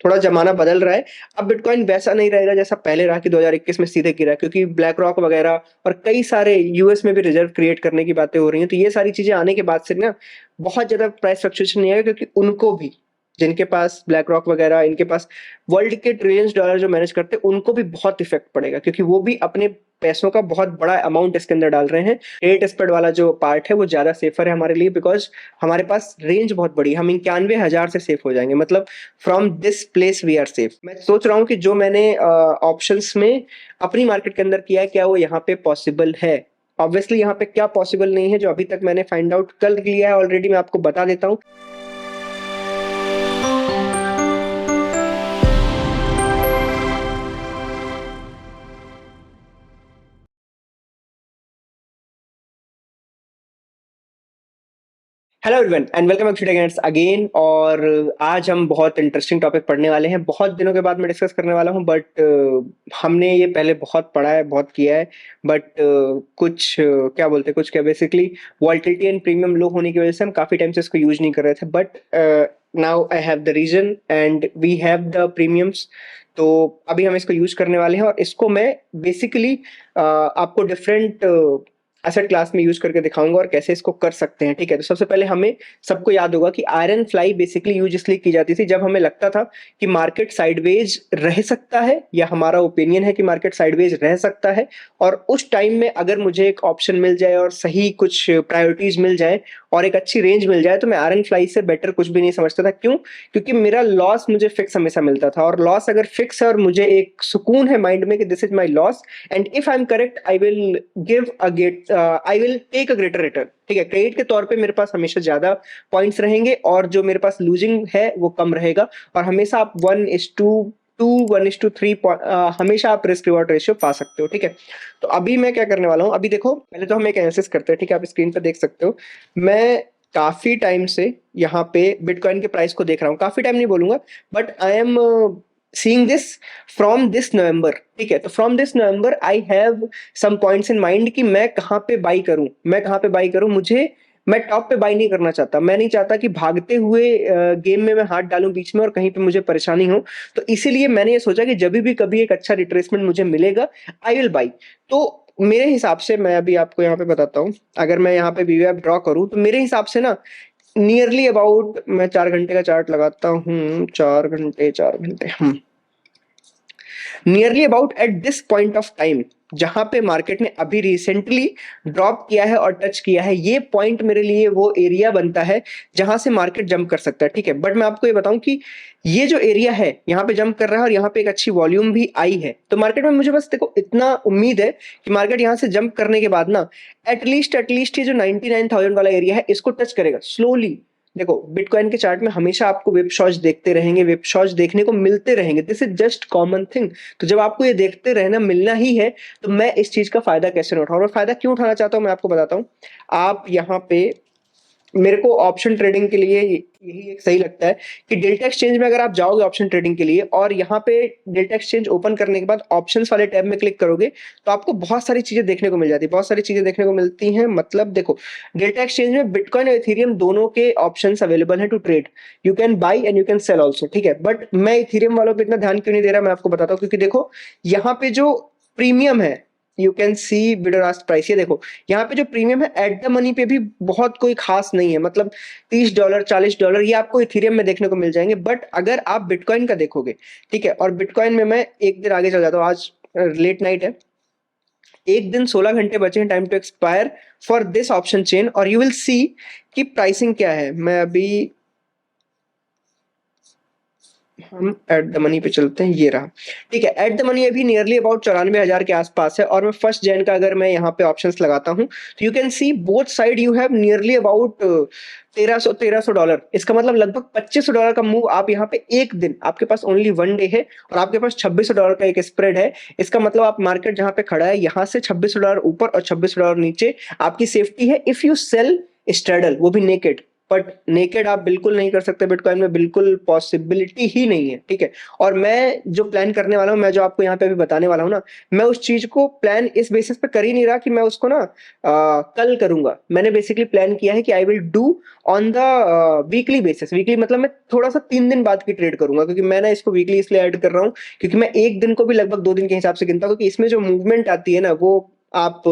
थोड़ा ज़माना बदल रहा है। अब बिटकॉइन वैसा नहीं रहेगा जैसा पहले रहा कि 2021 में सीधे गिरा, क्योंकि ब्लैक रॉक वगैरह और कई सारे यूएस में भी रिजर्व क्रिएट करने की बातें हो रही हैं। तो ये सारी चीज़ें आने के बाद से ना बहुत ज़्यादा प्राइस फ्लक्चुएशन नहीं आएगा, क्योंकि उनको भी, जिनके पास ब्लैक रॉक वगैरह, इनके पास वर्ल्ड के ट्रिलियंस डॉलर जो मैनेज करते हैं, उनको भी बहुत इफेक्ट पड़ेगा, क्योंकि वो भी अपने पैसों का बहुत बड़ा अमाउंट इसके अंदर डाल रहे हैं। क्रेडिट स्प्रेड वाला जो पार्ट है वो ज़्यादा सेफर है हमारे लिए, बिकॉज़ हमारे पास रेंज बहुत बड़ी है। हम 91,000 से सेफ हो जाएँगे, मतलब from this place we are safe. मैं सोच रहा हूँ कि जो मैंने ऑप्शंस में अपनी मार्केट के अंदर किया है, क्या वो यहाँ पे पॉसिबल है? ऑब्वियसली यहाँ पे क्या पॉसिबल नहीं है, जो अभी तक मैंने फाइंड आउट कर लिया है ऑलरेडी, मैं आपको बता देता हूँ। Hello everyone and welcome back to tech again. और आज हम बहुत इंटरेस्टिंग टॉपिक पढ़ने वाले हैं। बहुत दिनों के बाद मैं डिस्कस करने वाला हूं, बट हमने ये पहले बहुत पढ़ा है, बहुत किया है, बट क्या बोलते हैं, कुछ क्या बेसिकली वॉल्टिलिटी एंड प्रीमियम लो होने की वजह से हम काफ़ी टाइम से इसको यूज नहीं कर रहे थे। But now I have the reason and we have the premiums. तो अभी हम इसको यूज करने वाले हैं, और इसको मैं बेसिकली आपको डिफरेंट एसेट क्लास में यूज करके दिखाऊंगा और कैसे इसको कर सकते हैं। ठीक है, तो सबसे पहले हमें सबको याद होगा कि आयरन फ्लाई बेसिकली यूज इसलिए की जाती थी जब हमें लगता था कि मार्केट साइडवेज रह सकता है, या हमारा ओपिनियन है कि मार्केट साइडवेज रह सकता है, और उस टाइम में अगर मुझे एक ऑप्शन मिल जाए और सही कुछ प्रायोरिटीज मिल जाए और एक अच्छी रेंज मिल जाए, तो मैं आयरन फ्लाई से बेटर कुछ भी नहीं समझता था। क्यों? क्योंकि मेरा लॉस मुझे फिक्स हमेशा मिलता था, और लॉस अगर फिक्स है और मुझे एक सुकून है माइंड में कि this is my loss, and if I am correct I will give a get I will take a greater return. ठीक है, क्रेडिट के तौर पे मेरे पास हमेशा ज्यादा पॉइंट्स रहेंगे, और जो मेरे पास लूजिंग है वो कम रहेगा, और हमेशा आप 1:2, 1:3 हमेशा आप रिस्क रिवॉर्ड रेशियो पा सकते हो। ठीक है, तो अभी मैं क्या करने वाला हूँ, अभी देखो, पहले तो हम एक एनालिसिस करते हैं। ठीक है, आप स्क्रीन पर देख सकते हो, मैं काफी टाइम से यहाँ पे बिटकॉइन के प्राइस को देख रहा हूँ। काफी टाइम नहीं बोलूंगा, but I am seeing this from this November. ठीक है, तो from this November I have some points in mind कि मैं कहाँ पे बाई करूं, मैं कहाँ पे बाई करूं। मुझे, मैं टॉप पे बाई नहीं करना चाहता। मैं नहीं चाहता कि भागते हुए गेम में मैं हाथ डालूं बीच में और कहीं पे मुझे परेशानी हो। तो इसीलिए मैंने ये सोचा कि जब भी कभी एक अच्छा रिट्रेसमेंट मुझे मिलेगा, आई विल बाई। तो मेरे हिसाब से, मैं अभी आपको यहाँ पे बताता हूँ, अगर मैं यहाँ पे वीवैप ड्रॉ करूँ तो मेरे हिसाब से ना नियरली अबाउट, मैं 4 घंटे का चार्ट लगाता हूँ, 4 घंटे, 4 घंटे, nearly about at this point of time, जहां पे मार्केट ने अभी रिसेंटली ड्रॉप किया है और टच किया है, ये पॉइंट मेरे लिए वो एरिया बनता है जहां से मार्केट जंप कर सकता है। ठीक है, बट मैं आपको ये बताऊं कि ये जो एरिया है यहाँ पे जंप कर रहा है, और यहाँ पे एक अच्छी वॉल्यूम भी आई है, तो मार्केट में मुझे बस देखो इतना उम्मीद है कि मार्केट यहाँ से जंप करने के बाद ना एटलीस्ट ये जो 99,000 वाला एरिया है इसको टच करेगा स्लोली। देखो, बिटकॉइन के चार्ट में हमेशा आपको वेब शॉट्स देखते रहेंगे, वेब शॉट्स देखने को मिलते रहेंगे, this is just common thing. तो जब आपको ये देखते रहना मिलना ही है, तो मैं इस चीज का फायदा कैसे न उठाऊं, और फायदा क्यों उठाना चाहता हूं मैं आपको बताता हूं। आप यहाँ पे, मेरे को ऑप्शन ट्रेडिंग के लिए यही एक सही लगता है कि डेल्टा एक्सचेंज में अगर आप जाओगे ऑप्शन ट्रेडिंग के लिए, और यहाँ पे डेल्टा एक्सचेंज ओपन करने के बाद ऑप्शंस वाले टैब में क्लिक करोगे, तो आपको बहुत सारी चीजें देखने को मिल जाती है, बहुत सारी चीजें देखने को मिलती हैं। मतलब देखो, डेल्टा एक्सचेंज में बिटकॉइन और इथेरियम दोनों के ऑप्शंस अवेलेबल हैं to trade. You can buy and you can sell also. ठीक है, बट मैं इथेरियम वालों पे इतना ध्यान क्यों नहीं दे रहा, मैं आपको बताता हूँ। क्योंकि देखो, यहाँ पे जो प्रीमियम है, यू कैन सी बिड और आस्क प्राइस, ये देखो, यहाँ पे जो प्रीमियम है एट द मनी पे भी बहुत कोई खास नहीं है। मतलब $30, $40 ये आपको इथेरियम में देखने को मिल जाएंगे। बट अगर आप बिटकॉइन का देखोगे, ठीक है, और बिटकॉइन में मैं एक दिन आगे चल जाता हूँ, आज लेट नाइट है, एक दिन 16 घंटे बचे हैं time to expire for this option chain, और यू विल सी कि प्राइसिंग क्या है। मैं अभी, हम एट द मनी पे चलते हैं, ये रहा। ठीक है, एट द मनी अभी नियरली अबाउट 94,000 के आसपास है, और मैं फर्स्ट जैन का अगर मैं यहाँ पे ऑप्शंस लगाता हूँ, तो you can C both side you have nearly about 1300 $1300। इसका मतलब लगभग $2500 का मूव आप यहाँ पे एक दिन, आपके पास ओनली वन डे है, और आपके पास $2600 का एक स्प्रेड है। इसका मतलब आप मार्केट जहाँ पे खड़ा है, यहाँ से $2600 ऊपर और $2600 नीचे आपकी सेफ्टी है, इफ यू सेल स्ट्रेडल, वो भी नेकेड। बट नेकेड आप बिल्कुल नहीं कर सकते बिटकॉइन में, बिल्कुल पॉसिबिलिटी ही नहीं है, ठीक है। और मैं जो प्लान करने वाला हूँ, मैं जो आपको यहाँ पे अभी बताने वाला हूँ ना, मैं उस चीज को प्लान इस बेसिस पे कर ही नहीं रहा कि मैं उसको ना कल करूंगा। मैंने बेसिकली प्लान किया है कि I will do on the weekly basis. Weekly मतलब मैं थोड़ा सा 3 दिन बाद की ट्रेड करूंगा, क्योंकि मैं ना इसको वीकली इसलिए ऐड कर रहा हूँ क्योंकि मैं एक दिन को भी लगभग 2 दिन के हिसाब से गिनता हूँ, क्योंकि इसमें जो मूवमेंट आती है ना, वो आप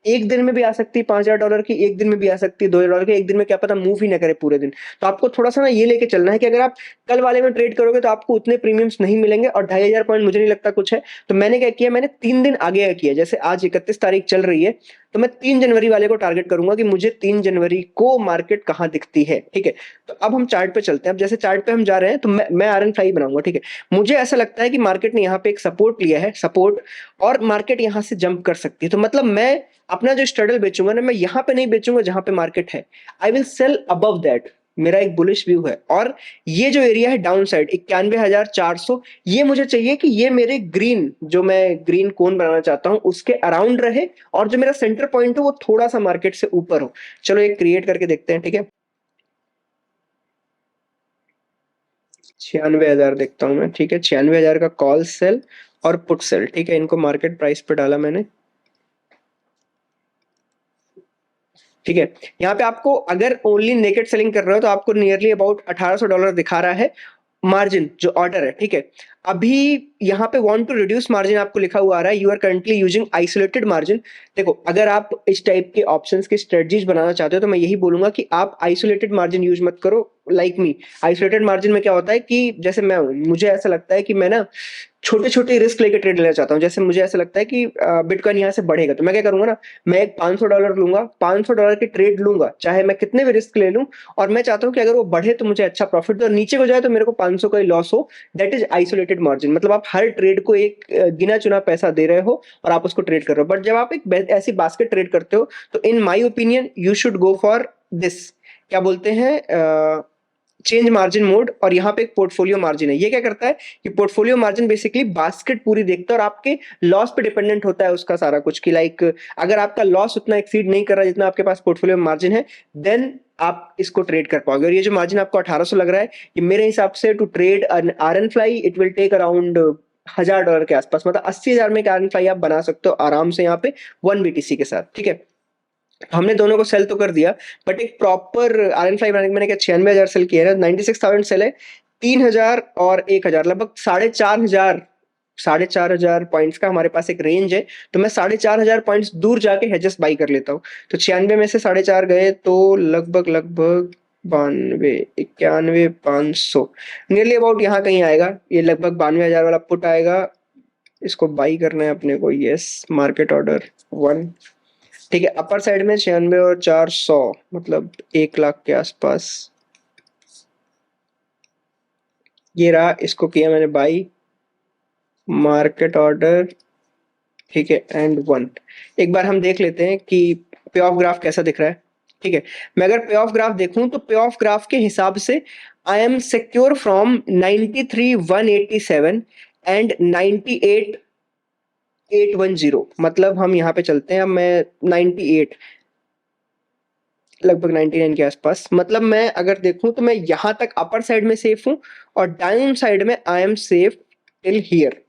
एक दिन में भी आ सकती है $5,000 की, एक दिन में भी आ सकती है $2,000 की, एक दिन में क्या पता मूव ही ना करे पूरे दिन। तो आपको थोड़ा सा ना ये लेके चलना है कि अगर आप कल वाले में ट्रेड करोगे तो आपको उतने प्रीमियम्स नहीं मिलेंगे, और 2,500 पॉइंट मुझे नहीं लगता कुछ है। तो मैंने क्या किया, मैंने 3 दिन आगे का किया। जैसे आज 31 तारीख चल रही है, तो मैं 3 जनवरी वाले को टारगेट करूंगा कि मुझे 3 जनवरी को मार्केट कहाँ दिखती है, ठीक है। तो अब हम चार्ट पे चलते हैं। अब जैसे चार्ट पे हम जा रहे हैं, तो मैं आयरन फ्लाई बनाऊंगा, ठीक है। मुझे ऐसा लगता है कि मार्केट ने यहाँ पे एक सपोर्ट लिया है, सपोर्ट, और मार्केट यहाँ से जंप कर सकती है। तो मतलब मैं अपना जो स्ट्रगल बेचूंगा ना, मैं यहाँ पे नहीं बेचूंगा जहां पे मार्केट है, I will sell above that. मेरा एक बुलिश व्यू है। और ये जो एरिया है डाउन साइड 91,400, ये मुझे चाहिए कि ये मेरे ग्रीन, जो मैं ग्रीन कोन बनाना चाहता हूं, उसके अराउंड रहे, और जो मेरा सेंटर पॉइंट है वो थोड़ा सा मार्केट से ऊपर हो। चलो एक क्रिएट करके देखते हैं, ठीक है। 96,000 देखता हूं मैं, ठीक है। 96,000 का कॉल सेल और पुट सेल, ठीक है। इनको मार्केट प्राइस पे डाला मैंने, ठीक है। यहाँ पे आपको अगर ओनली नेकेड सेलिंग कर रहे हो तो आपको नियरली अबाउट $1,800 दिखा रहा है मार्जिन, जो ऑर्डर है, ठीक है। अभी यहाँ पे वांट टू रिड्यूस मार्जिन आपको लिखा हुआ आ रहा है, you are currently using isolated margin. देखो, अगर आप इस टाइप के ऑप्शंस की स्ट्रेटजीज बनाना चाहते हो तो मैं यही बोलूंगा कि आप आइसोलेटेड मार्जिन यूज मत करो। लाइक मी, आइसोलेटेड मार्जिन में क्या होता है कि जैसे मैं हूं, मुझे ऐसा लगता है कि मैं ना छोटे छोटे रिस्क लेके ट्रेड लेना चाहता हूँ। जैसे मुझे ऐसा लगता है कि बिटकॉइन यहाँ से बढ़ेगा, तो मैं क्या करूंगा ना, मैं एक $500 लूंगा, $500 की ट्रेड लूंगा, चाहे मैं कितने भी रिस्क ले लूं, और मैं चाहता हूँ कि अगर वो बढ़े तो मुझे अच्छा प्रॉफिट दे, और नीचे को जाए तो मेरे को 500 का ही लॉस हो। That is isolated margin. मतलब आप हर ट्रेड को एक गिना चुना पैसा दे रहे हो और आप उसको ट्रेड कर रहे हो। बट जब आप एक ऐसी बास्केट ट्रेड करते हो, तो in my opinion you should go for this, क्या बोलते हैं, चेंज मार्जिन मोड। और यहाँ पे एक पोर्टफोलियो मार्जिन है। ये क्या करता है कि पोर्टफोलियो मार्जिन बेसिकली बास्केट पूरी देखता है, और आपके लॉस पे डिपेंडेंट होता है उसका सारा कुछ, कि लाइक अगर आपका लॉस उतना एक्सीड नहीं कर रहा जितना आपके पास पोर्टफोलियो मार्जिन है, देन आप इसको ट्रेड कर पाओगे। और ये जो मार्जिन आपको 1,800 लग रहा है, ये मेरे हिसाब से to trade iron fly it will take around $1,000 के आसपास। मतलब 80,000 में एक आयरन फ्लाई आप बना सकते हो आराम से यहाँ पे 1 BTC के साथ, ठीक है। हमने दोनों को सेल तो कर दिया, बट एक प्रॉपर आयरन फ्लाई बनाने के मैंने क्या 96,000 सेल किया है, 96,000 सेल है। 3,000 और 1,000 लगभग 4,500, 4,500 पॉइंट्स का हमारे पास एक रेंज है। तो मैं 4,500 पॉइंट्स दूर जाके हेजेस बाई कर लेता हूँ। तो 96 में से 4,500 गए तो लगभग लगभग 92, 91, 500, नियरली अबाउट यहाँ कहीं आएगा। ये लगभग 92,000 वाला पुट आएगा। इसको बाई करना है अपने को, यस, मार्केट ऑर्डर 1, ठीक है। अपर साइड में 96 और 400, मतलब 1 लाख के आसपास। ये रहा, इसको किया मैंने बाई, मार्केट ऑर्डर, ठीक है, एंड 1। एक बार हम देख लेते हैं कि पे ऑफ ग्राफ कैसा दिख रहा है, ठीक है। मैं अगर पे ऑफ ग्राफ देखूं तो पे ऑफ ग्राफ के हिसाब से I am secure from 93,187 and 98,810। मतलब हम यहाँ पे चलते हैं, अब मैं 98, लगभग 99 के आसपास। मतलब मैं अगर देखूं तो मैं यहां तक अपर साइड में सेफ हूं, और डाउन साइड में I am safe till here,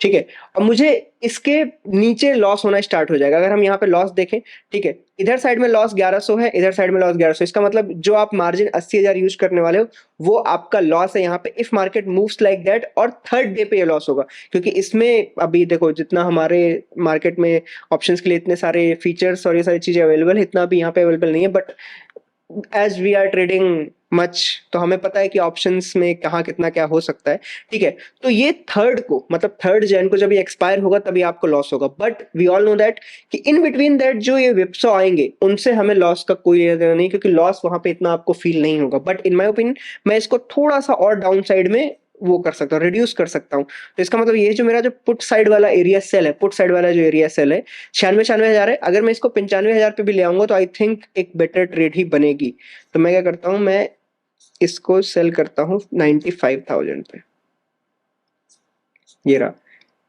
ठीक है। अब मुझे इसके नीचे लॉस होना स्टार्ट हो जाएगा अगर हम यहाँ पे लॉस देखें, ठीक है। इधर साइड में लॉस 1,100 है, इधर साइड में लॉस 1,100। इसका मतलब जो आप मार्जिन 80,000 यूज करने वाले हो, वो आपका लॉस है यहाँ पे, if market moves like that. और थर्ड डे पे ये लॉस होगा, क्योंकि इसमें अभी देखो, जितना हमारे मार्केट में ऑप्शंस के लिए इतने सारे फीचर्स और ये सारी चीजें अवेलेबल है, इतना भी यहाँ पे अवेलेबल नहीं है। But as we are trading much, तो हमें पता है कि ऑप्शंस में कहाँ कितना क्या हो सकता है, ठीक है। तो ये थर्ड को, मतलब 3 जन को जब ये एक्सपायर होगा तभी आपको लॉस होगा। But we all know that कि इन बिटवीन दैट जो ये विप्सो आएंगे उनसे हमें लॉस का कोई लेना देना नहीं, क्योंकि लॉस वहां पे इतना आपको फील नहीं होगा। बट इन माय ओपिनियन मैं इसको थोड़ा सा और डाउन साइड में वो कर सकता हूँ, रिड्यूस कर सकता हूँ। तो इसका मतलब ये जो मेरा जो पुट साइड वाला एरिया सेल है, पुट साइड वाला जो एरिया सेल है 96,000 है, अगर मैं इसको 95,000 पे भी ले आऊंगा तो आई थिंक एक बेटर ट्रेड ही बनेगी। तो मैं क्या करता हूँ, मैं इसको सेल करता हूँ 95,000 पे। ये रहा,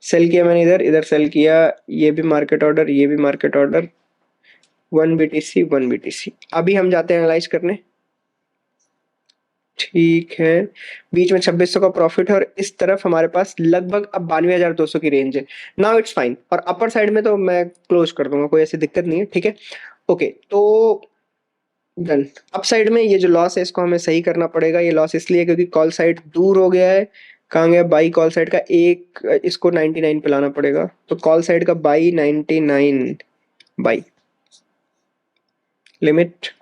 सेल किया मैंने, इधर इधर सेल किया, ये भी मार्केट ऑर्डर, ये भी मार्केट ऑर्डर, 1 BTC अभी हम जाते हैं एनालाइज करने। ठीक है, बीच में 2600 का प्रॉफिट है और इस तरफ हमारे पास लगभग अब 92,200 की रेंज है। नाउ इट्स फाइन, और अपर साइड में तो मैं क्लोज कर दूंगा, कोई ऐसी दिक्कत नहीं है। ठीक है, ओके, तो डन। अप साइड में ये जो लॉस है इसको हमें सही करना पड़ेगा। ये लॉस इसलिए क्योंकि कॉल साइड दूर हो गया है। कहाँ गया बाई कॉल साइड का एक, इसको 99 पे लाना पड़ेगा। तो कॉल साइड का बाई 99 बाई लिमिट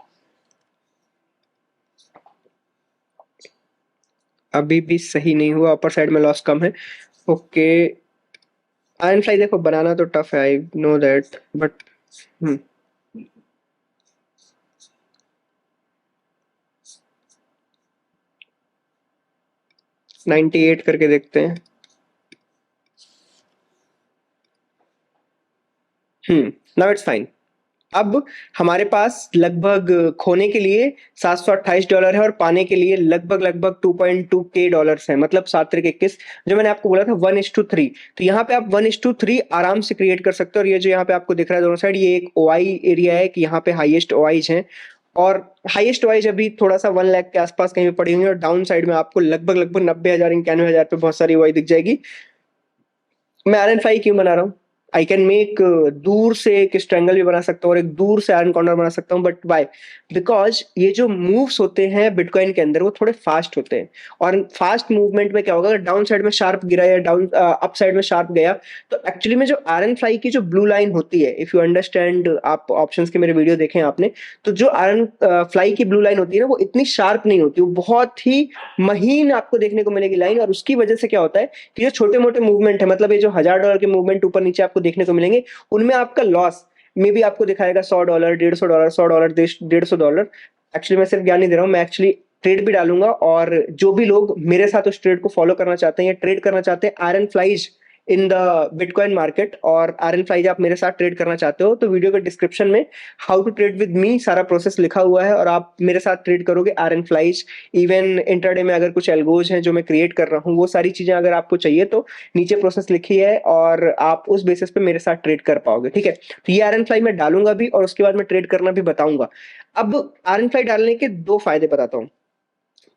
अभी भी सही नहीं हुआ, अपर साइड में लॉस कम है। ओके, आयरन फ्लाई देखो बनाना तो टफ है, आई नो दैट, बट 98 करके देखते हैं। Now it's fine. अब हमारे पास लगभग खोने के लिए $728 है और पाने के लिए लगभग लगभग 2.2 डॉलर्स है, मतलब 7×21, जो मैंने आपको बोला था 1:3। तो यहाँ पे आप 1:3 आराम से क्रिएट कर सकते हो। और ये जो यहाँ पे आपको दिख रहा है दोनों साइड, ये एक ओआई एरिया है कि यहाँ पे हाईएस्ट ओआईज हैं, और हाईएस्ट ओआईज अभी थोड़ा सा 1 लाख के आसपास कहीं पे पड़ी हुई है, और डाउन साइड में आपको लगभग लगभग 90,000 91,000 पे बहुत सारी ओआई दिख जाएगी। मैं आयरन फाई क्यों बना रहा हूँ? आई कैन मेक दूर से एक स्ट्रैंगल भी बना सकता हूँ और एक दूर से आयरन कॉर्नर बना सकता हूँ, बट वाई? बिकॉज ये जो मूव्स होते हैं बिटकॉइन के अंदर वो थोड़े फास्ट होते हैं, और फास्ट मूवमेंट में क्या होगा, अगर डाउन साइड में शार्प गिरा या डाउन अप साइड में शार्प गया, तो एक्चुअली में जो आयरन फ्लाई की जो ब्लू लाइन होती है, इफ यू अंडरस्टैंड, आप ऑप्शंस के मेरे वीडियो देखे आपने, तो जो आयरन फ्लाई की ब्लू लाइन होती है ना, वो इतनी शार्प नहीं होती, वो बहुत ही महीन आपको देखने को मिलेगी लाइन। और उसकी वजह से क्या होता है कि जो छोटे मोटे मूवमेंट है, मतलब ये जो $1000 के मूवमेंट ऊपर नीचे आपको देखने को मिलेंगे, उनमें आपका लॉस मे भी आपको दिखाएगा $100, $150, $100, $150। एक्चुअली मैं सिर्फ ज्ञान नहीं दे रहा हूँ, मैं एक्चुअली ट्रेड भी डालूंगा, और जो भी लोग मेरे साथ उस ट्रेड को फॉलो करना चाहते हैं या ट्रेड करना चाहते हैं iron flies in the bitcoin market, और आयरन फ्लाइज आप मेरे साथ ट्रेड करना चाहते हो, तो वीडियो के डिस्क्रिप्शन में how to trade with me सारा प्रोसेस लिखा हुआ है, और आप मेरे साथ ट्रेड करोगे आयरन फ्लाइज। इवन इंटरडे में अगर कुछ एल्गोज हैं जो मैं क्रिएट कर रहा हूँ, वो सारी चीजें अगर आपको चाहिए तो नीचे प्रोसेस लिखी है, और आप उस बेसिस पे मेरे साथ ट्रेड कर पाओगे। ठीक है, तो ये आयरन फ्लाई मैं डालूंगा भी, और उसके बाद मैं ट्रेड करना भी बताऊंगा। अब आयरन फ्लाई डालने के दो फायदे बताता हूँ।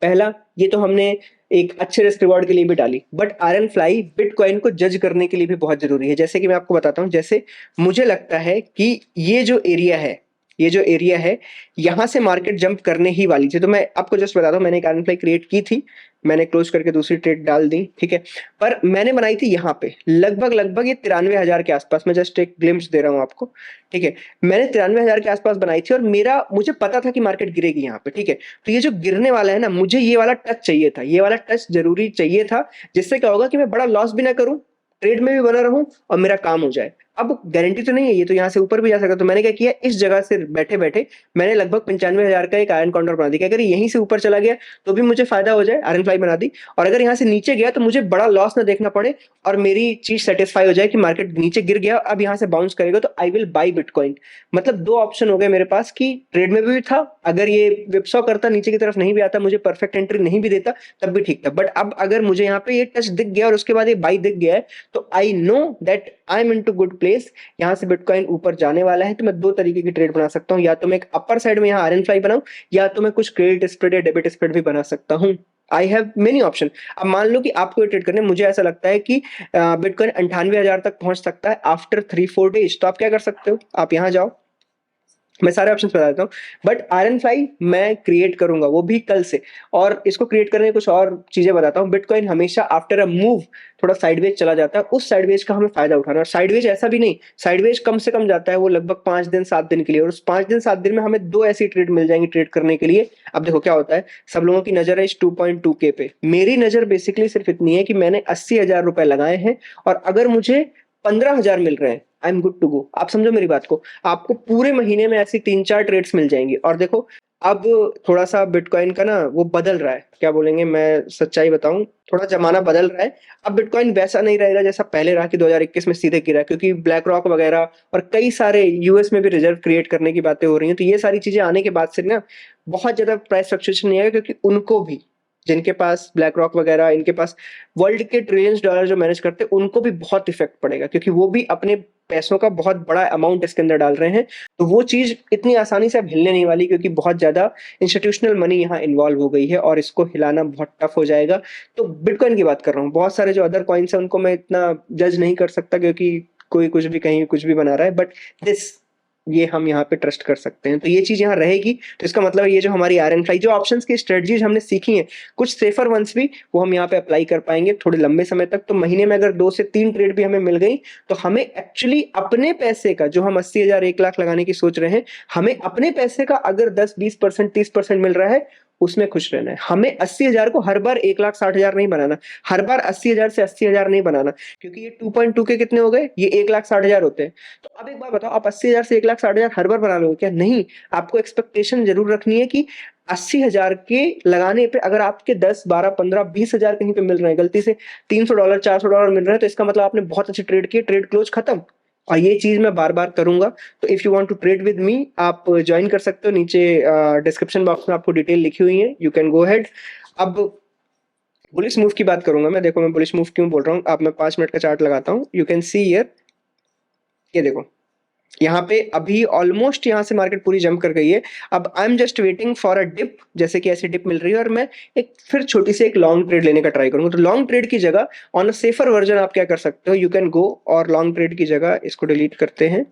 पहला, ये तो हमने एक अच्छे रिस्क रिवॉर्ड के लिए भी डाली, बट आयरन फ्लाई बिटकॉइन को जज करने के लिए भी बहुत जरूरी है। जैसे कि मैं आपको बताता हूं, जैसे मुझे लगता है कि ये जो एरिया है, ये जो एरिया है, यहां से मार्केट जंप करने ही वाली थी। तो मैं आपको जस्ट बताता हूं, मैंने एक आयरन फ्लाई क्रिएट की थी, मैंने क्लोज करके दूसरी ट्रेड डाल दी। ठीक है, पर मैंने बनाई थी यहाँ पे लगभग लगभग ये 93,000 के आसपास। मैं जस्ट एक ग्लिम्स दे रहा हूँ आपको। ठीक है, मैंने 93,000 के आसपास बनाई थी, और मेरा मुझे पता था कि मार्केट गिरेगी यहाँ पे। ठीक है, तो ये जो गिरने वाला है ना, मुझे ये वाला टच चाहिए था, ये वाला टच जरूरी चाहिए था, जिससे क्या होगा कि मैं बड़ा लॉस भी ना करूं, ट्रेड में भी बना रहूं, और मेरा काम हो जाए। अब गारंटी तो नहीं है, ये तो यहाँ से ऊपर भी जा सकता। तो मैंने क्या किया, इस जगह से बैठे बैठे मैंने लगभग 95,000 का एक आयरन काउंटर बना दिया कि अगर यहीं से ऊपर चला गया तो भी मुझे फायदा हो जाए, आयरन फ्लाई बना दी। और अगर यहाँ से नीचे गया तो मुझे बड़ा लॉस ना देखना पड़े, और मेरी चीज सेटिस्फाई हो जाए कि मार्केट नीचे गिर गया, अब यहाँ से बाउंस करेगा तो आई विल बाई बिटकॉइन। मतलब दो ऑप्शन हो गए मेरे पास, कि ट्रेड में भी था, अगर ये विपसॉ करता नीचे की तरफ नहीं भी आता, मुझे परफेक्ट एंट्री नहीं भी देता, तब भी ठीक था। बट अब अगर मुझे यहाँ पे ये टच दिख गया और उसके बाद ये बाई दिख गया है, तो I know that I am in to good place, यहाँ से बिटकॉइन ऊपर जाने वाला है। तो मैं दो तरीके की ट्रेड बना सकता हूँ, या तो मैं एक अपर साइड में यहाँ आयरन फ्लाई बनाऊं, या तो मैं कुछ क्रेडिट स्प्रेड या डेबिट स्प्रेड भी बना सकता हूँ। I have many option. अब मान लो कि आपको ट्रेड करने, मुझे ऐसा लगता है कि बिटकॉइन 98,000 तक पहुंच सकता है आफ्टर 3-4 डेज, तो आप क्या कर सकते हो, आप यहाँ जाओ, मैं सारे ऑप्शंस बता देता हूँ। बट आयरन फ्लाई मैं क्रिएट करूंगा, वो भी कल से। और इसको क्रिएट करने की कुछ और चीजें बताता हूँ। बिटकॉइन हमेशा आफ्टर अ मूव थोड़ा साइडवेज चला जाता है, उस साइडवेज का हमें फायदा उठाना है। और साइडवेज ऐसा भी नहीं, साइडवेज कम से कम जाता है वो लगभग 5 दिन 7 दिन के लिए, और उस 5 दिन 7 दिन में हमें दो ऐसी ट्रेड मिल जाएंगी ट्रेड करने के लिए। अब देखो क्या होता है, सब लोगों की नजर है इस 2.2K पे, मेरी नजर बेसिकली सिर्फ इतनी है कि मैंने 80,000 रुपए लगाए हैं, और अगर मुझे 15,000 मिल रहे हैं, I am good to go. आप समझो मेरी बात को, आपको पूरे महीने में ऐसी 3-4 ट्रेड्स मिल जाएंगी। और देखो, अब थोड़ा सा बिटकॉइन का ना वो बदल रहा है, क्या बोलेंगे, मैं सच्चाई बताऊं, थोड़ा जमाना बदल रहा है। अब बिटकॉइन वैसा नहीं रहेगा जैसा पहले रहा कि 2021 में सीधे गिरा, क्योंकि ब्लैक रॉक वगैरह और कई सारे यूएस में भी रिजर्व क्रिएट करने की बातें हो रही हैं। तो ये सारी चीजें आने के बाद से ना बहुत ज्यादा प्राइस फ्लक्चुएशन नहीं आएगा, क्योंकि उनको भी जिनके पास ब्लैक रॉक वगैरह, इनके पास वर्ल्ड के ट्रिलियंस डॉलर जो मैनेज करते हैं, उनको भी बहुत इफेक्ट पड़ेगा, क्योंकि वो भी अपने पैसों का बहुत बड़ा अमाउंट इसके अंदर डाल रहे हैं। तो वो चीज इतनी आसानी से अब हिलने नहीं वाली, क्योंकि बहुत ज्यादा इंस्टीट्यूशनल मनी यहाँ इन्वॉल्व हो गई है और इसको हिलाना बहुत टफ हो जाएगा। तो बिटकॉइन की बात कर रहा हूँ, बहुत सारे जो अदर कॉइन्स है उनको मैं इतना जज नहीं कर सकता, क्योंकि कोई कुछ भी कहीं कुछ भी बना रहा है, बट दिस ये हम यहाँ पे ट्रस्ट कर सकते हैं। तो ये चीज यहाँ रहेगी। तो इसका मतलब ये जो हमारी आयरन फ्लाई जो ऑप्शंस की स्ट्रेटजीज हमने सीखी हैं, कुछ सेफर वंस भी, वो हम यहाँ पे अप्लाई कर पाएंगे थोड़े लंबे समय तक। तो महीने में अगर 2 से 3 ट्रेड भी हमें मिल गई, तो हमें एक्चुअली अपने पैसे का, जो हम 80,000 1 लाख लगाने की सोच रहे हैं, हमें अपने पैसे का अगर 10-20% 30% मिल रहा है, उसमें खुश रहना है। हमें 80,000 को हर बार 1,60,000 नहीं बनाना, हर बार 80,000 से 80,000 नहीं बनाना, क्योंकि ये 2.2 के कितने हो गए, ये 1,60,000 होते हैं। तो अब एक बात बताओ, आप 80,000 से 1,60,000 हर बार बना लोगे क्या? नहीं। आपको एक्सपेक्टेशन जरूर रखनी है कि 80,000 के लगाने पे अगर आपके 10, 12, 15, 20,000 कहीं पे मिल रहे हैं, गलती से $300, $400 मिल रहे हैं, तो इसका मतलब आपने बहुत अच्छी ट्रेड की, ट्रेड क्लोज खत्म। और ये चीज मैं बार बार करूंगा। तो if you want to trade with me, आप ज्वाइन कर सकते हो। नीचे डिस्क्रिप्शन बॉक्स में आपको डिटेल लिखी हुई है, यू कैन गो हेड। अब बुलिश मूव की बात करूंगा मैं। देखो मैं बुलिश मूव क्यों बोल रहा हूँ, आप मैं 5 मिनट का चार्ट लगाता हूँ। यू कैन सी हियर, ये देखो यहाँ पे अभी ऑलमोस्ट यहाँ से मार्केट पूरी जंप कर गई है। अब I am just waiting for a dip, जैसे कि ऐसी डिप मिल रही है, और मैं एक फिर छोटी सी एक लॉन्ग ट्रेड लेने का ट्राई करूंगा। तो लॉन्ग ट्रेड की जगह ऑन अ सेफर वर्जन आप क्या कर सकते हो, यू कैन गो और लॉन्ग ट्रेड की जगह इसको डिलीट करते हैं।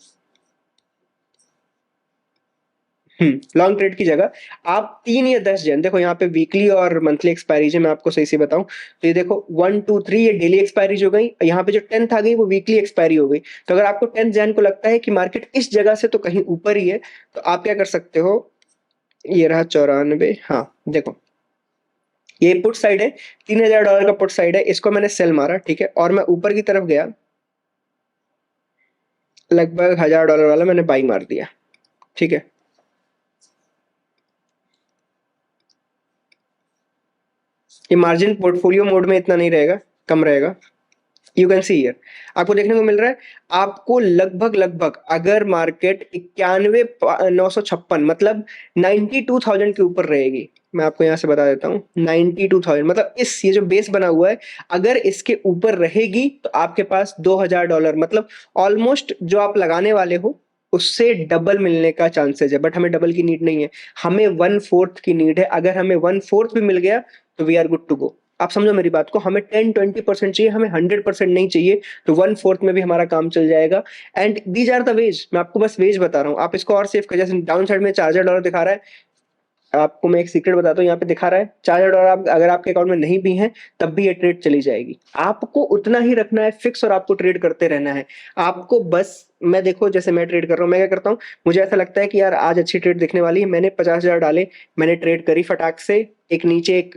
लॉन्ग ट्रेड की जगह आप 3 या 10 जन, देखो यहाँ पे वीकली और मंथली एक्सपायरीज है, मैं आपको सही से बताऊं तो ये देखो 1, 2, 3 ये डेली एक्सपायरीज हो गई। यहाँ पे जो 10th आ गई वो वीकली एक्सपायरी हो गई। तो अगर आपको 10 जैन को लगता है कि मार्केट इस जगह से तो कहीं ऊपर ही है, तो आप क्या कर सकते हो, ये रहा 94, हाँ देखो ये पुट साइड है, $3,000 का पुट साइड है, इसको मैंने सेल मारा, ठीक है, और मैं ऊपर की तरफ गया, लगभग $1,000 वाला मैंने बाई मार दिया, ठीक है। ये मार्जिन पोर्टफोलियो मोड में इतना नहीं रहेगा, कम रहेगा। यू कैन सी हियर, आपको देखने को मिल रहा है, आपको लगभग लगभग अगर मार्केट 91,956 मतलब 92,000 के ऊपर रहेगी, मैं आपको यहां से बता देता हूँ 92,000 मतलब इस ये जो बेस बना हुआ है, अगर इसके ऊपर रहेगी तो आपके पास $2,000 मतलब ऑलमोस्ट जो आप लगाने वाले हो उससे डबल मिलने का चांसेस है। बट हमें डबल की नीड नहीं है, हमें 1/4 की नीड है। अगर हमें 1/4 भी मिल गया तो we are good to go. आप समझो मेरी बात को, हमें 10-20% चाहिए, हमें 100% नहीं चाहिए। तो 1/4 में भी हमारा काम चल जाएगा। And these are the ways, मैं आपको बस वेज बता रहा हूँ, आप इसको और सेव कर, जैसे डाउन साइड में $4,000 दिखा रहा है, आपको मैं एक सीक्रेट बताता हूँ, यहाँ पे दिखा रहा है $4,000 अगर आपके अकाउंट में नहीं भी है तब भी ये ट्रेड चली जाएगी। आपको उतना ही रखना है फिक्स, और आपको ट्रेड करते रहना है। आपको बस, मैं देखो जैसे मैं ट्रेड कर रहा हूँ, मैं क्या करता हूँ, मुझे ऐसा लगता है कि यार आज अच्छी ट्रेड दिखने वाली है, मैंने 50,000 डाले, मैंने ट्रेड करी फटाक से, एक नीचे एक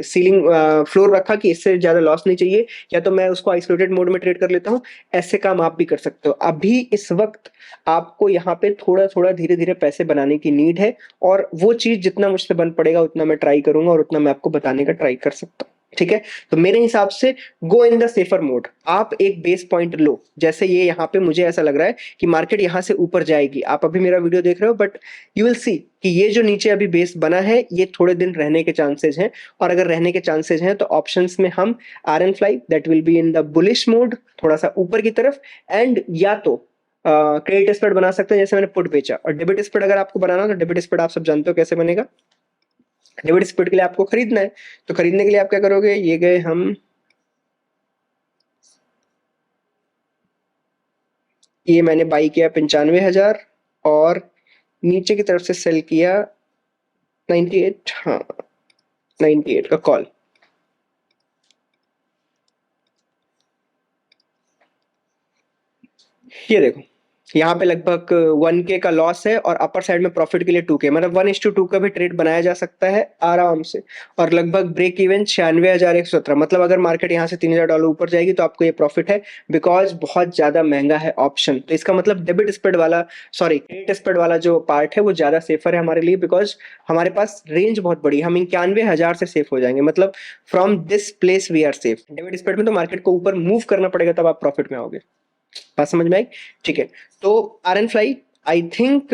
सीलिंग फ्लोर रखा कि इससे ज्यादा लॉस नहीं चाहिए, या तो मैं उसको आइसोलेटेड मोड में ट्रेड कर लेता हूँ। ऐसे काम आप भी कर सकते हो। अभी इस वक्त आपको यहाँ पे थोड़ा थोड़ा धीरे धीरे पैसे बनाने की नीड है, और वो चीज जितना मुझसे बन पड़ेगा उतना मैं ट्राई करूंगा, और उतना मैं आपको बताने का ट्राई कर सकता हूँ, ठीक है। तो मेरे हिसाब से गो इन द सेफर मोड। आप एक बेस पॉइंट लो, जैसे ये यहाँ पे मुझे ऐसा लग रहा है कि मार्केट यहाँ से ऊपर जाएगी। आप अभी मेरा वीडियो देख रहे हो, बट यू विल सी कि ये जो नीचे अभी बेस बना है ये थोड़े दिन रहने के चांसेस हैं, और अगर रहने के चांसेस हैं तो ऑप्शंस में हम iron fly that will be in the bullish mode, थोड़ा सा ऊपर की तरफ, एंड या तो क्रेडिट स्प्रेड बना सकते हैं, जैसे मैंने पुट बेचा। और डेबिट स्प्रेड अगर आपको बनाना हो तो डेबिट स्प्रेड आप सब जानते हो कैसे बनेगा। डेबिट स्प्रेड के लिए आपको खरीदना है, तो खरीदने के लिए आप क्या करोगे, ये गए हम, ये मैंने बाई किया 95,000, और नीचे की तरफ से सेल किया 98, हाँ 98 का कॉल। ये देखो यहाँ पे लगभग 1K का लॉस है, और अपर साइड में प्रॉफिट के लिए 2K, मतलब 1:2 का भी ट्रेड बनाया जा सकता है आराम से। और लगभग ब्रेक इवन 96,117, मतलब अगर मार्केट यहाँ से $3,000 ऊपर जाएगी तो आपको ये प्रॉफिट है, बिकॉज बहुत ज्यादा महंगा है ऑप्शन। तो इसका मतलब डेबिट स्प्रेड वाला, सॉरी क्रेडिट स्प्रेड वाला जो पार्ट है वो ज्यादा सेफर है हमारे लिए, बिकॉज हमारे पास रेंज बहुत बड़ी है, हम 91,000 से सेफ हो जाएंगे, मतलब from this place we are safe. Debit spread में तो मार्केट को ऊपर मूव करना पड़ेगा तब आप प्रॉफिट में आओगे। बात समझ में आई, ठीक है। तो आयरन फ्लाई, आई थिंक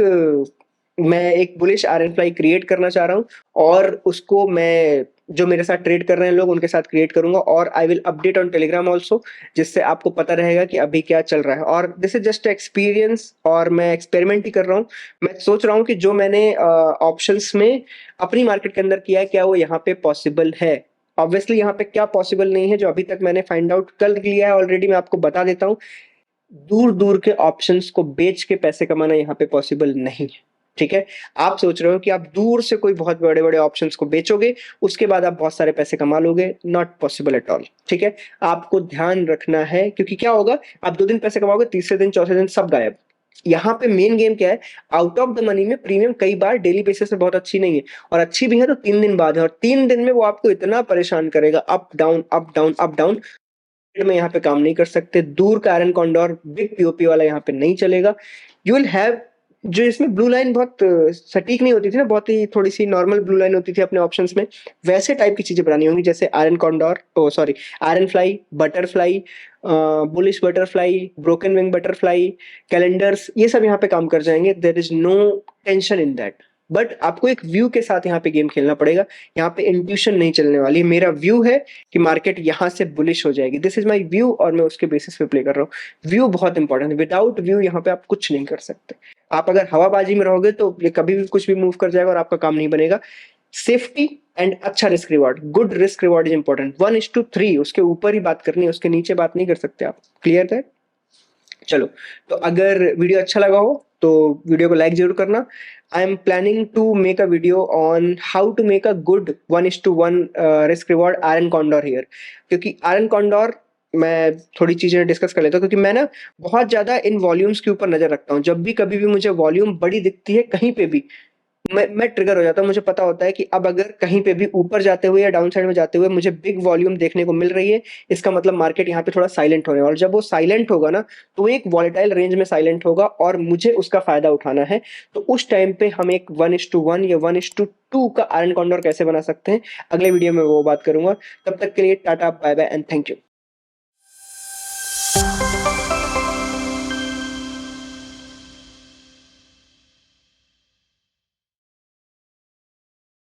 मैं एक बुलिश आयरन फ्लाई क्रिएट करना चाह रहा हूँ, और उसको मैं जो मेरे साथ ट्रेड कर रहे हैं लोग उनके साथ क्रिएट करूंगा, और I will update on Telegram also, जिससे आपको पता रहेगा कि अभी क्या चल रहा है। और दिस इज जस्ट एक्सपीरियंस, और मैं एक्सपेरिमेंट ही कर रहा हूँ। मैं सोच रहा हूँ कि जो मैंने ऑप्शंस में अपनी मार्केट के अंदर किया है, क्या वो यहाँ पे पॉसिबल है। ऑब्वियसली यहाँ पे क्या पॉसिबल नहीं है, जो अभी तक मैंने फाइंड आउट कर लिया है ऑलरेडी, मैं आपको बता देता हूँ। दूर दूर के ऑप्शंस को बेच के पैसे कमाना यहाँ पे पॉसिबल नहीं है, ठीक है। आप सोच रहे हो कि आप दूर से कोई बहुत बड़े बड़े ऑप्शंस को बेचोगे, उसके बाद आप बहुत सारे पैसे कमा लोगे, नॉट पॉसिबल एट ऑल, ठीक है। आपको ध्यान रखना है, क्योंकि क्या होगा, आप 2 दिन पैसे कमाओगे, तीसरे दिन चौथे दिन सब गायब। यहाँ पे मेन गेम क्या है, आउट ऑफ द मनी में प्रीमियम कई बार डेली बेसिस पे बहुत अच्छी नहीं है, और अच्छी भी है तो 3 दिन बाद है, और 3 दिन में वो आपको इतना परेशान करेगा, up down up down up down, में यहाँ पे काम नहीं कर सकते। दूर का आयरन कॉन्डोर बिग पीओपी वाला यहाँ पे नहीं चलेगा। यू विल हैव, जो इसमें ब्लू लाइन बहुत सटीक नहीं होती थी ना, बहुत ही थोड़ी सी नॉर्मल ब्लू लाइन होती थी अपने ऑप्शंस में, वैसे टाइप की चीजें बनानी होंगी, जैसे iron condor, oh sorry, iron fly, butterfly, bullish butterfly, broken wing butterfly, calendars, ये सब यहाँ पे काम कर जाएंगे। There is no tension in that, but आपको एक व्यू के साथ यहाँ पे गेम खेलना पड़ेगा। यहाँ पे इंट्यूशन नहीं चलने वाली। मेरा व्यू है कि मार्केट यहाँ से बुलिश हो जाएगी, दिस इज माई व्यू, और मैं उसके बेसिस पे प्ले कर रहा हूँ। व्यू बहुत इंपॉर्टेंट है, विदाउट व्यू यहाँ पे आप कुछ नहीं कर सकते। आप अगर हवाबाजी में रहोगे तो ये कभी भी कुछ भी मूव कर जाएगा और आपका काम नहीं बनेगा। सेफ्टी एंड अच्छा risk reward, good risk reward is important. 1:3, उसके ऊपर ही बात करनी है, उसके नीचे बात नहीं कर सकते आप। क्लियर है? चलो, तो अगर वीडियो अच्छा लगा हो तो वीडियो को लाइक जरूर करना। I am planning to make a video on how to make a good 1:1 risk reward iron condor here, क्योंकि आयरन कॉन्डोर मैं थोड़ी चीजें डिस्कस कर लेता हूँ, क्योंकि मैं ना बहुत ज्यादा इन वॉल्यूम्स के ऊपर नजर रखता हूँ। जब भी कभी भी मुझे वॉल्यूम बड़ी दिखती है कहीं पे भी, मैं ट्रिगर हो जाता हूँ। मुझे पता होता है कि अब अगर कहीं पे भी ऊपर जाते हुए या डाउन साइड में जाते हुए मुझे बिग वॉल्यूम देखने को मिल रही है, इसका मतलब मार्केट यहाँ पे थोड़ा साइलेंट होने वाला है। और जब वो साइलेंट होगा ना, तो एक वॉलेटाइल रेंज में साइलेंट होगा, और मुझे उसका फायदा उठाना है। तो उस टाइम पे हम एक 1:1 या 1:2 का आयरन कॉन्डोर कैसे बना सकते हैं, अगले वीडियो में वो बात करूंगा। तब तक के लिए tata, bye bye and thank you.